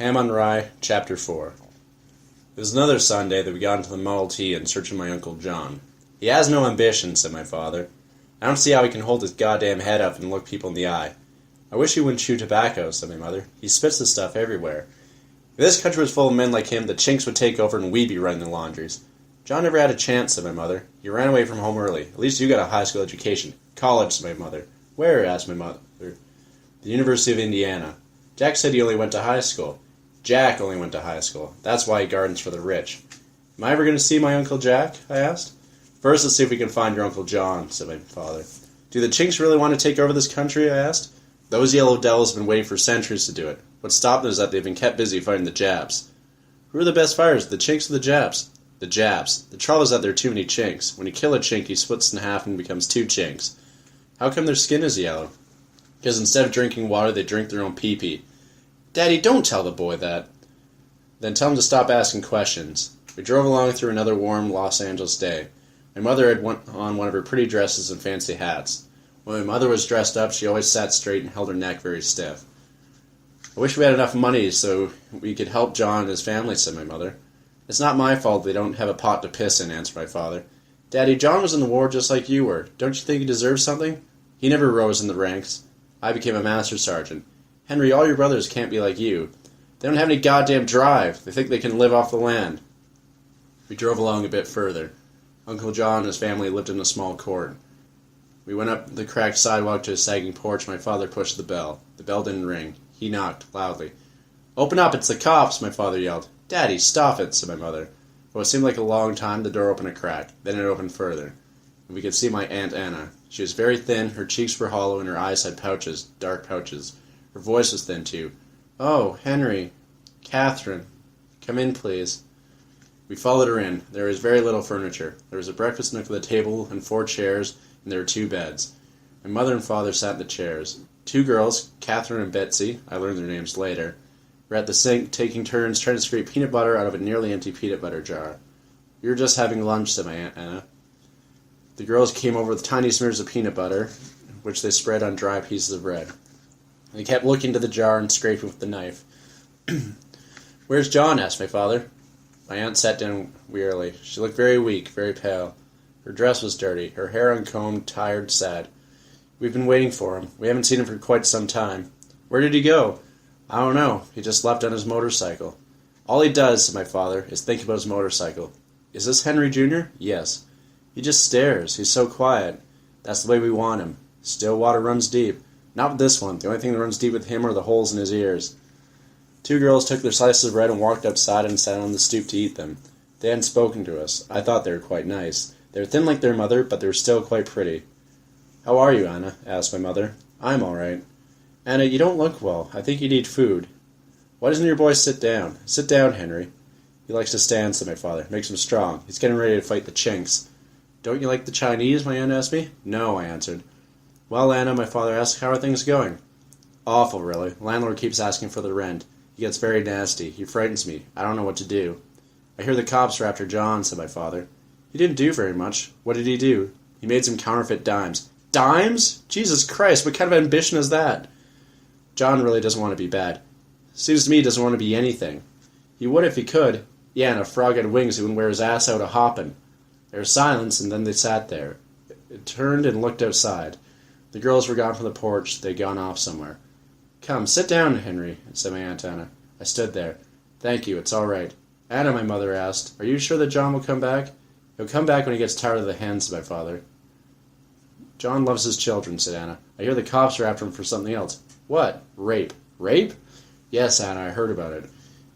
On Rye, Chapter 4. It was another Sunday that we got into the Model T in search of my Uncle John. "He has no ambition," said my father. "I don't see how he can hold his goddamn head up and look people in the eye." "I wish he wouldn't chew tobacco," said my mother. "He spits the stuff everywhere. If this country was full of men like him, the Chinks would take over and we'd be running the laundries." "John never had a chance," said my mother. "He ran away from home early. At least you got a high school education." "College," said my mother. "Where?" asked my mother. "The University of Indiana." "Jack said he only went to high school." "Jack only went to high school. That's why he gardens for the rich." "Am I ever going to see my Uncle Jack?" I asked. "First, let's see if we can find your Uncle John," said my father. "Do the Chinks really want to take over this country?" I asked. "Those yellow devils have been waiting for centuries to do it. What stopped them is that they've been kept busy fighting the Japs." "Who are the best fighters, the Chinks or the Japs?" "The Japs. The trouble is that there are too many Chinks. When you kill a Chink, he splits in half and becomes two Chinks." "How come their skin is yellow?" "Because instead of drinking water, they drink their own pee-pee." "Daddy, don't tell the boy that." "Then tell him to stop asking questions." We drove along through another warm Los Angeles day. My mother had on one of her pretty dresses and fancy hats. When my mother was dressed up, she always sat straight and held her neck very stiff. "I wish we had enough money so we could help John and his family," said my mother. "It's not my fault they don't have a pot to piss in," answered my father. "Daddy, John was in the war just like you were. Don't you think he deserves something? He never rose in the ranks. I became a master sergeant. Henry, all your brothers can't be like you. They don't have any goddamn drive. They think they can live off the land." We drove along a bit further. Uncle John and his family lived in a small court. We went up the cracked sidewalk to a sagging porch. My father pushed the bell. The bell didn't ring. He knocked, loudly. "Open up, it's the cops," my father yelled. "Daddy, stop it," said my mother. For what seemed like a long time, the door opened a crack. Then it opened further. And we could see my Aunt Anna. She was very thin, her cheeks were hollow, and her eyes had pouches, dark pouches. Her voice was thin, too. "Oh, Henry. Catherine. Come in, please." We followed her in. There was very little furniture. There was a breakfast nook with a table and 4 chairs, and there were 2 beds. My mother and father sat in the chairs. 2 girls, Catherine and Betsy, I learned their names later, were at the sink taking turns trying to scrape peanut butter out of a nearly empty peanut butter jar. "We were just having lunch," said my Aunt Anna. The girls came over with tiny smears of peanut butter, which they spread on dry pieces of bread. They kept looking into the jar and scraping with the knife. "Where's John?" asked my father. My aunt sat down wearily. She looked very weak, very pale. Her dress was dirty, her hair uncombed, tired, sad. "We've been waiting for him. We haven't seen him for quite some time." "Where did he go?" "I don't know. He just left on his motorcycle." "All he does," said my father, "is think about his motorcycle." "Is this Henry Jr.?" "Yes." "He just stares. He's so quiet. That's the way we want him. Still water runs deep. Not with this one. The only thing that runs deep with him are the holes in his ears." 2 girls took their slices of bread and walked outside and sat on the stoop to eat them. They hadn't spoken to us. I thought they were quite nice. They were thin like their mother, but they were still quite pretty. "How are you, Anna?" asked my mother. "I'm all right." "Anna, you don't look well. I think you need food." "Why doesn't your boy sit down?" "Sit down, Henry." "He likes to stand," said my father. "Makes him strong. He's getting ready to fight the Chinks." "Don't you like the Chinese?" my aunt asked me. "No," I answered. "Well, Anna," my father asked, "how are things going?" "Awful, really. Landlord keeps asking for the rent. He gets very nasty. He frightens me. I don't know what to do." "I hear the cops are after John," said my father. "He didn't do very much." "What did he do?" "He made some counterfeit dimes." "Dimes? Jesus Christ, what kind of ambition is that?" "John really doesn't want to be bad. Seems to me he doesn't want to be anything. He would if he could. Yeah, and a frog had wings, he wouldn't wear his ass out a-hoppin'." There was silence, and then they sat there. It turned and looked outside. The girls were gone from the porch. They'd gone off somewhere. "Come, sit down, Henry," said my Aunt Anna. I stood there. "Thank you, it's all right." "Anna," my mother asked, "are you sure that John will come back?" "He'll come back when he gets tired of the hens," said my father. "John loves his children," said Anna. "I hear the cops are after him for something else." "What? Rape." "Rape?" "Yes, Anna, I heard about it.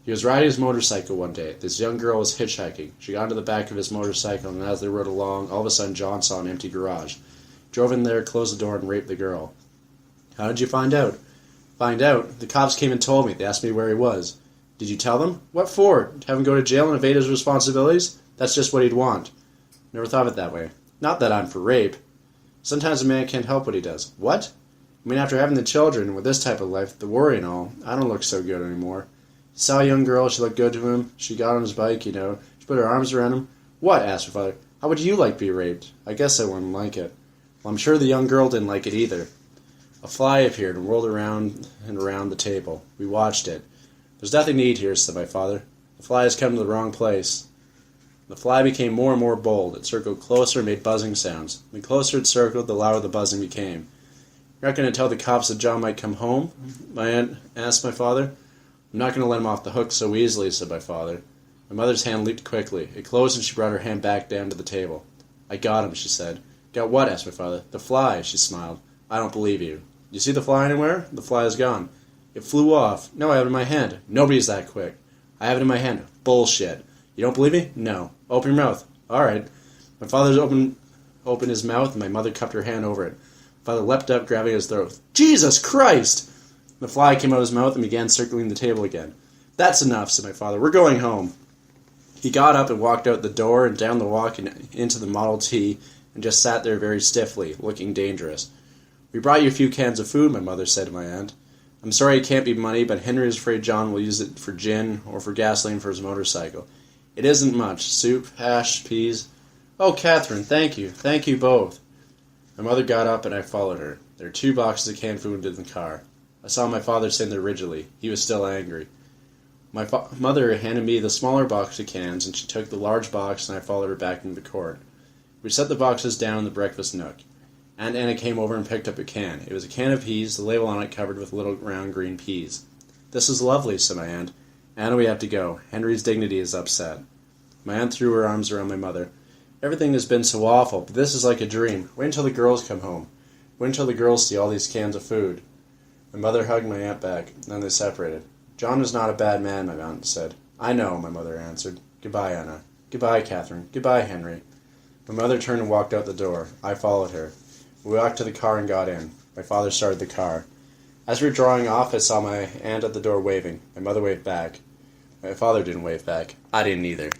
He was riding his motorcycle one day. This young girl was hitchhiking. She got into the back of his motorcycle, and as they rode along, all of a sudden John saw an empty garage. Drove in there, closed the door, and raped the girl." "How did you find out?" "Find out? The cops came and told me. They asked me where he was." "Did you tell them?" "What for? To have him go to jail and evade his responsibilities? That's just what he'd want." "Never thought of it that way." "Not that I'm for rape." "Sometimes a man can't help what he does." "What?" "I mean, after having the children, with this type of life, the worry and all, I don't look so good anymore." He saw a young girl, she looked good to him. She got on his bike, you know. She put her arms around him. "What?" asked her father. "How would you like to be raped?" "I guess I wouldn't like it." "Well, I'm sure the young girl didn't like it either." A fly appeared and whirled around and around the table. We watched it. There's nothing to eat here, said my father. The fly has come to the wrong place. The fly became more and more bold. It circled closer and made buzzing sounds. The closer it circled, the louder the buzzing became. You're not going to tell the cops that John might come home? My aunt asked my father. I'm not going to let him off the hook so easily, said my father. My mother's hand leaped quickly. It closed and she brought her hand back down to the table. I got him, she said. Got what? Asked my father. The fly, she smiled. I don't believe you. You see the fly anywhere? The fly is gone. It flew off. No, I have it in my hand. Nobody's that quick. I have it in my hand. Bullshit. You don't believe me? No. Open your mouth. All right. My father's opened his mouth, and my mother cupped her hand over it. My father leapt up, grabbing his throat. Jesus Christ! The fly came out of his mouth and began circling the table again. That's enough, said my father. We're going home. He got up and walked out the door and down the walk and into the Model T and just sat there very stiffly, looking dangerous. We brought you a few cans of food, my mother said to my aunt. I'm sorry it can't be money, but Henry is afraid John will use it for gin or for gasoline for his motorcycle. It isn't much. Soup, hash, peas. Oh, Catherine, thank you. Thank you both. My mother got up and I followed her. There were 2 boxes of canned food in the car. I saw my father sitting there rigidly. He was still angry. My mother handed me the smaller box of cans, and she took the large box, and I followed her back into the court. We set the boxes down in the breakfast nook. Aunt Anna came over and picked up a can. It was a can of peas, the label on it covered with little round green peas. This is lovely, said my aunt. Anna, we have to go. Henry's dignity is upset. My aunt threw her arms around my mother. Everything has been so awful, but this is like a dream. Wait until the girls come home. Wait until the girls see all these cans of food. My mother hugged my aunt back, and then they separated. John is not a bad man, my aunt said. I know, my mother answered. Goodbye, Anna. Goodbye, Catherine. Goodbye, Henry. My mother turned and walked out the door. I followed her. We walked to the car and got in. My father started the car. As we were drawing off, I saw my aunt at the door waving. My mother waved back. My father didn't wave back. I didn't either.